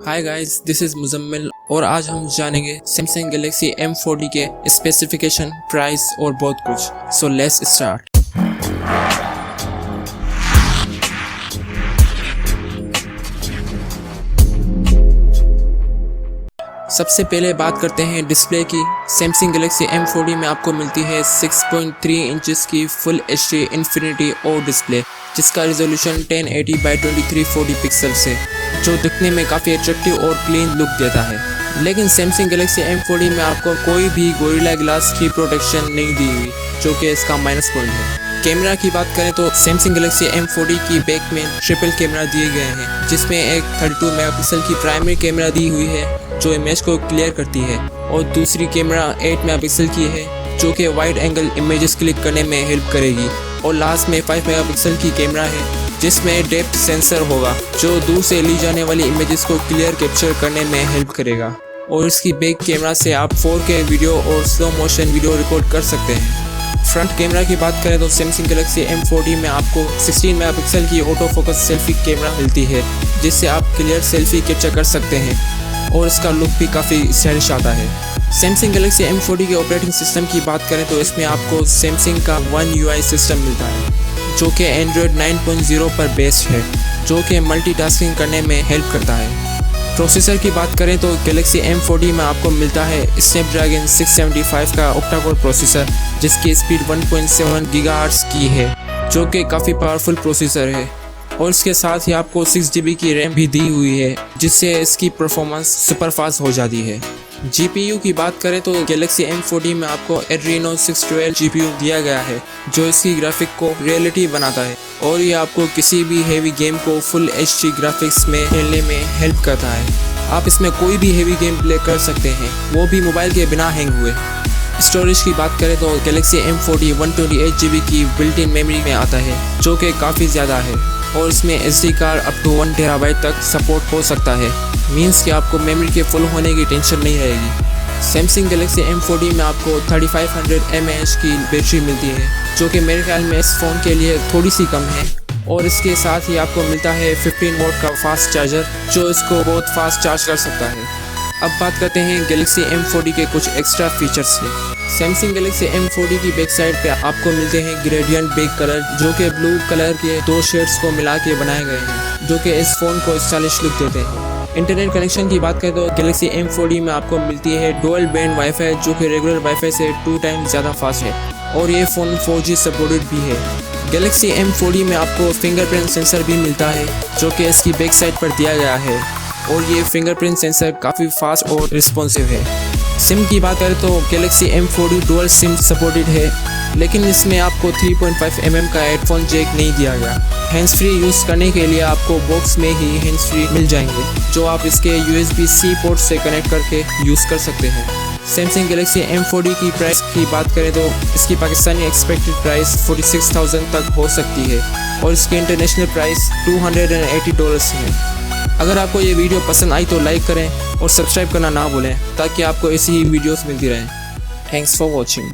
Hi guys, this is Muzammil और आज हम जानेंगे सैमसंग गैलेक्सी M40 के स्पेसिफिकेशन, प्राइस और बहुत कुछ। So let's start. सबसे पहले बात करते हैं डिस्प्ले की। सैमसंग गैलेक्सी M40 में आपको मिलती है 6.3 इंचेस की full HD infinity O display, जिसका रिजोल्यूशन 1080x2340 पिक्सल्स है, जो दिखने में काफ़ी अट्रैक्टिव और क्लीन लुक देता है। लेकिन सैमसंग गैलेक्सी M40 में आपको कोई भी गोरिल्ला ग्लास की प्रोटेक्शन नहीं दी हुई, जो कि इसका माइनस पॉइंट है। कैमरा की बात करें तो सैमसंग गैलेक्सी M40 की बैक में ट्रिपल कैमरा दिए गए हैं, जिसमें एक 32 मेगापिक्सल की प्राइमरी कैमरा दी हुई है जो इमेज को क्लियर करती है, और दूसरी कैमरा 8 मेगापिक्सल की है जो कि वाइड एंगल इमेजेस क्लिक करने में हेल्प करेगी, और लास्ट में 5 मेगापिक्सल की कैमरा है जिसमें डेप्थ सेंसर होगा जो दूर से ली जाने वाली इमेजेस को क्लियर कैप्चर करने में हेल्प करेगा। और इसकी बैक कैमरा से आप 4K वीडियो और स्लो मोशन वीडियो रिकॉर्ड कर सकते हैं। फ्रंट कैमरा की बात करें तो सैमसंग गैलेक्सी M40 में आपको 16 मेगापिक्सल की ऑटो फोकस सेल्फी कैमरा मिलती है, जिससे आप क्लियर सेल्फी कैप्चर कर सकते हैं, और इसका लुक भी काफ़ी स्टाइलिश आता है। सैमसंग गैलेक्सी M40 के ऑपरेटिंग सिस्टम की बात करें तो इसमें आपको सैमसंग का One UI सिस्टम मिलता है, जो कि Android 9.0 पर बेस्ड है, जो कि मल्टीटास्किंग करने में हेल्प करता है। प्रोसेसर की बात करें तो गैलेक्सी M40 में आपको मिलता है स्नैपड्रैगन 675 का ऑक्टा-कोर प्रोसेसर, जिसकी स्पीड 1.7 गीगाहर्ट्ज की है, जो कि काफ़ी पावरफुल प्रोसेसर है, और इसके साथ ही आपको 6GB की रैम भी दी हुई है, जिससे इसकी परफॉर्मेंस सुपर फास्ट हो जाती है। GPU की बात करें तो गैलेक्सी M40 में आपको Adreno 612 GPU दिया गया है, जो इसकी ग्राफिक को रियलिटी बनाता है, और ये आपको किसी भी हेवी गेम को फुल HD ग्राफिक्स में खेलने में हेल्प करता है। आप इसमें कोई भी हेवी गेम प्ले कर सकते हैं, वो भी मोबाइल के बिना हैंग हुए। स्टोरेज की बात करें तो गैलेक्सी M40 128GB की बिल्ट इन मेमोरी में आता है, जो कि काफ़ी ज़्यादा है, और इसमें SD card up to 1 TB तक सपोर्ट हो सकता है। मीन्स कि आपको मेमोरी के फुल होने की टेंशन नहीं रहेगी। सैमसंग गैलेक्सी M40 में आपको 3500 mAh की बैटरी मिलती है, जो कि मेरे ख्याल में इस फ़ोन के लिए थोड़ी सी कम है, और इसके साथ ही आपको मिलता है 15 वोल्ट का फास्ट चार्जर, जो इसको बहुत फास्ट चार्ज कर सकता है। अब बात करते हैं गैलेक्सी M40 के कुछ एक्स्ट्रा फीचर्स के। सैमसंग गैलेक्सी M40 की बैक साइड पे आपको मिलते हैं ग्रेडियंट बैक कलर, जो कि ब्लू कलर के दो शेड्स को मिला के बनाए गए हैं, जो कि इस फ़ोन को स्टाइलिश लुक देते हैं। इंटरनेट कनेक्शन की बात करें तो गैलेक्सी M40 में आपको मिलती है डुअल बैंड वाईफाई, जो कि रेगुलर वाईफाई से 2 टाइम्स ज़्यादा फास्ट है, और ये फ़ोन 4G सपोर्टेड भी है। गैलेक्सी M40 में आपको फिंगरप्रिंट सेंसर भी मिलता है, जो कि इसकी बैक साइड पर दिया गया है, और ये फिंगरप्रिंट सेंसर काफ़ी फास्ट और रिस्पॉन्सिव है। सिम की बात करें तो Galaxy M40 dual SIM supported है, लेकिन इसमें आपको 3.5 mm का हेडफोन जैक नहीं दिया गया। हैंड्स फ्री यूज़ करने के लिए आपको बॉक्स में ही हैंड्स फ्री मिल जाएंगे, जो आप इसके USB-C पोर्ट से कनेक्ट करके यूज़ कर सकते हैं। सैमसंग गैलेक्सी M40 की प्राइस की बात करें तो इसकी पाकिस्तानी एक्सपेक्टेड प्राइस 46,000 तक हो सकती है, और इसकी इंटरनेशनल प्राइस $280 है। अगर आपको ये वीडियो पसंद आई तो लाइक करें और सब्सक्राइब करना ना भूलें, ताकि आपको ऐसी ही वीडियोस मिलती रहें। Thanks for watching.